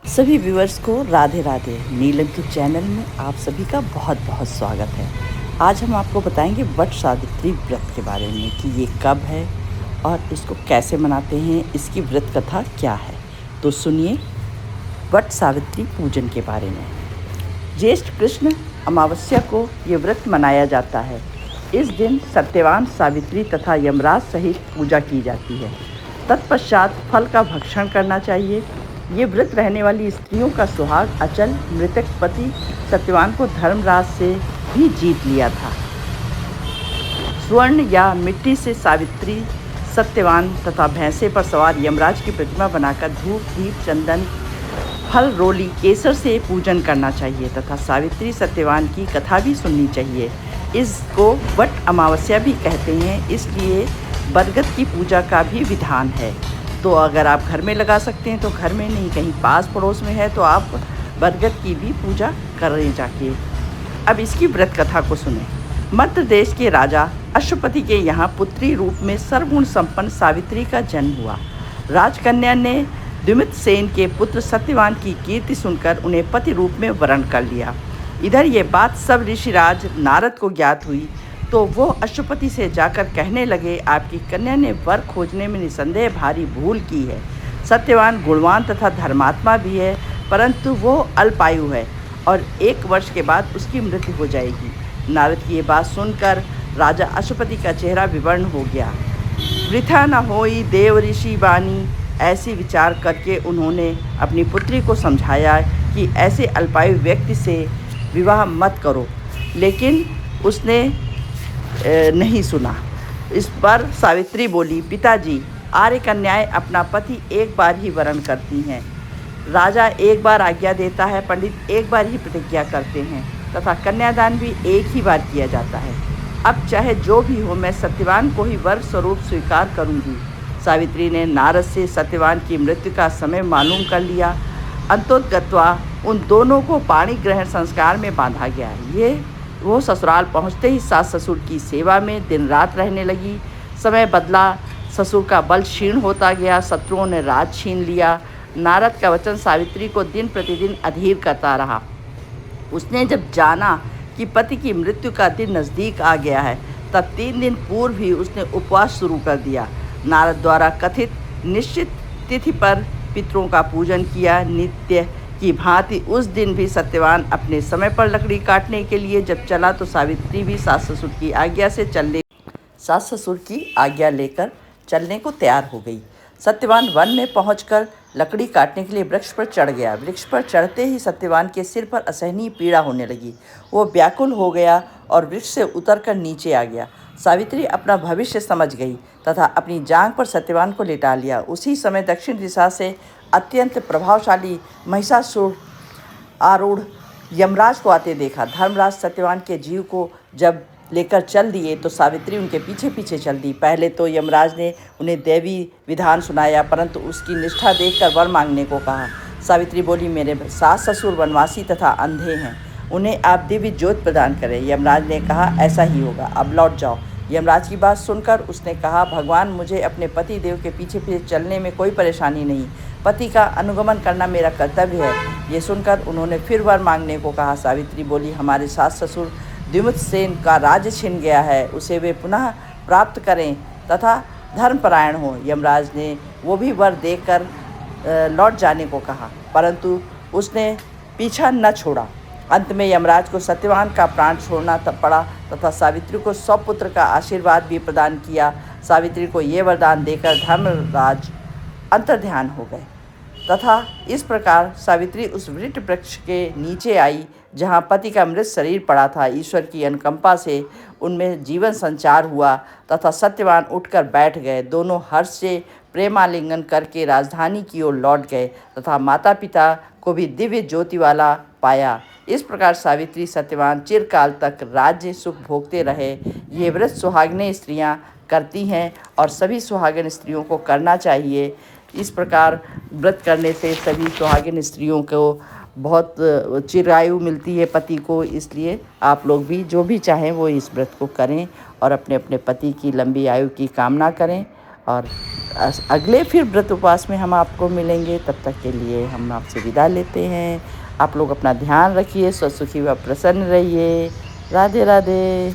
सभी व्यूअर्स को राधे राधे। नीलम के चैनल में आप सभी का बहुत बहुत स्वागत है। आज हम आपको बताएंगे वट सावित्री व्रत के बारे में कि ये कब है और इसको कैसे मनाते हैं, इसकी व्रत कथा क्या है। तो सुनिए वट सावित्री पूजन के बारे में। ज्येष्ठ कृष्ण अमावस्या को ये व्रत मनाया जाता है। इस दिन सत्यवान, सावित्री तथा यमराज सहित पूजा की जाती है। तत्पश्चात फल का भक्षण करना चाहिए। ये व्रत रहने वाली स्त्रियों का सुहाग अचल मृतक पति सत्यवान को धर्मराज से भी जीत लिया था। स्वर्ण या मिट्टी से सावित्री, सत्यवान तथा भैंसे पर सवार यमराज की प्रतिमा बनाकर धूप, दीप, चंदन, फल, रोली, केसर से पूजन करना चाहिए तथा सावित्री सत्यवान की कथा भी सुननी चाहिए। इसको वट अमावस्या भी कहते हैं, इसलिए बरगद की पूजा का भी विधान है। तो अगर आप घर में लगा सकते हैं तो घर में, नहीं कहीं पास पड़ोस में है तो आप बरगद की भी पूजा करें जाके। अब इसकी व्रत कथा को सुने। मध्य देश के राजा अश्वपति के यहाँ पुत्री रूप में सर्वगुण संपन्न सावित्री का जन्म हुआ। राजकन्या ने द्युमत सेन के पुत्र सत्यवान की कीर्ति सुनकर उन्हें पति रूप में वरण कर लिया। इधर ये बात सब ऋषिराज नारद को ज्ञात हुई तो वो अश्वपति से जाकर कहने लगे, आपकी कन्या ने वर खोजने में निसंदेह भारी भूल की है। सत्यवान गुणवान तथा धर्मात्मा भी है, परंतु वो अल्पायु है और 1 वर्ष के बाद उसकी मृत्यु हो जाएगी। नारद की ये बात सुनकर राजा अश्वपति का चेहरा विवर्ण हो गया। वृथा न होई देव ऋषि वाणी, ऐसी विचार करके उन्होंने अपनी पुत्री को समझाया कि ऐसे अल्पायु व्यक्ति से विवाह मत करो, लेकिन उसने नहीं सुना। इस पर सावित्री बोली, पिताजी, आर्य कन्याएं अपना पति एक बार ही वरण करती हैं। राजा एक बार आज्ञा देता है, पंडित एक बार ही प्रतिज्ञा करते हैं तथा कन्यादान भी एक ही बार किया जाता है। अब चाहे जो भी हो, मैं सत्यवान को ही वर स्वरूप स्वीकार करूंगी। सावित्री ने नारद से सत्यवान की मृत्यु का समय मालूम कर लिया। अंतोगत्वा उन दोनों को पाणी ग्रहण संस्कार में बांधा गया। वो ससुराल पहुंचते ही सास ससुर की सेवा में दिन रात रहने लगी। समय बदला, ससुर का बल क्षीण होता गया, शत्रुओं ने राज छीन लिया। नारद का वचन सावित्री को दिन प्रतिदिन अधीर करता रहा। उसने जब जाना कि पति की मृत्यु का दिन नज़दीक आ गया है, तब 3 दिन पूर्व ही उसने उपवास शुरू कर दिया। नारद द्वारा कथित निश्चित तिथि पर पितरों का पूजन किया। नित्य की भांति उस दिन भी सत्यवान अपने समय पर लकड़ी काटने के लिए जब चला तो सावित्री भी सास ससुर की आज्ञा लेकर चलने को तैयार हो गई। सत्यवान वन में पहुंचकर लकड़ी काटने के लिए वृक्ष पर चढ़ गया। वृक्ष पर चढ़ते ही सत्यवान के सिर पर असहनीय पीड़ा होने लगी। वो व्याकुल हो गया और वृक्ष से उतरकर नीचे आ गया। सावित्री अपना भविष्य समझ गई तथा अपनी जांघ पर सत्यवान को लिटा लिया। उसी समय दक्षिण दिशा से अत्यंत प्रभावशाली महिषासुर आरूढ़ यमराज को आते देखा। धर्मराज सत्यवान के जीव को जब लेकर चल दिए तो सावित्री उनके पीछे पीछे चल दी। पहले तो यमराज ने उन्हें दैवी विधान सुनाया, परंतु उसकी निष्ठा देखकर वर मांगने को कहा। सावित्री बोली, मेरे सास ससुर वनवासी तथा अंधे हैं, उन्हें आप दिव्य ज्योत प्रदान करें। यमराज ने कहा, ऐसा ही होगा, अब लौट जाओ। यमराज की बात सुनकर उसने कहा, भगवान, मुझे अपने पति देव के पीछे पीछे चलने में कोई परेशानी नहीं, पति का अनुगमन करना मेरा कर्तव्य है। ये सुनकर उन्होंने फिर वर मांगने को कहा। सावित्री बोली, हमारे सास ससुर द्युमत सेन का राज्य छिन गया है, उसे वे पुनः प्राप्त करें तथा धर्मपरायण हो। यमराज ने वो भी वर देकर लौट जाने को कहा, परंतु उसने पीछा न छोड़ा। अंत में यमराज को सत्यवान का प्राण छोड़ना पड़ा तथा सावित्री को सौपुत्र का आशीर्वाद भी प्रदान किया। सावित्री को ये वरदान देकर धर्मराज अंतर्ध्यान हो गए तथा इस प्रकार सावित्री उस वृक्ष वृक्ष के नीचे आई जहाँ पति का मृत शरीर पड़ा था। ईश्वर की अनुकंपा से उनमें जीवन संचार हुआ तथा सत्यवान उठकर बैठ गए। दोनों हर्ष से प्रेमालिंगन करके राजधानी की ओर लौट गए तथा माता पिता को भी दिव्य ज्योति वाला पाया। इस प्रकार सावित्री सत्यवान चिरकाल तक राज्य सुख भोगते रहे। ये व्रत सुहागिनें स्त्रियां करती हैं और सभी सुहागिन स्त्रियों को करना चाहिए। इस प्रकार व्रत करने से सभी सुहागिन स्त्रियों को बहुत चिरायु मिलती है पति को, इसलिए आप लोग भी जो भी चाहें वो इस व्रत को करें और अपने अपने पति की लंबी आयु की कामना करें और अगले फिर व्रत उपवास में हम आपको मिलेंगे। तब तक के लिए हम आपसे विदा लेते हैं। आप लोग अपना ध्यान रखिए, स्वस्थ सुखी व प्रसन्न रहिए। राधे राधे।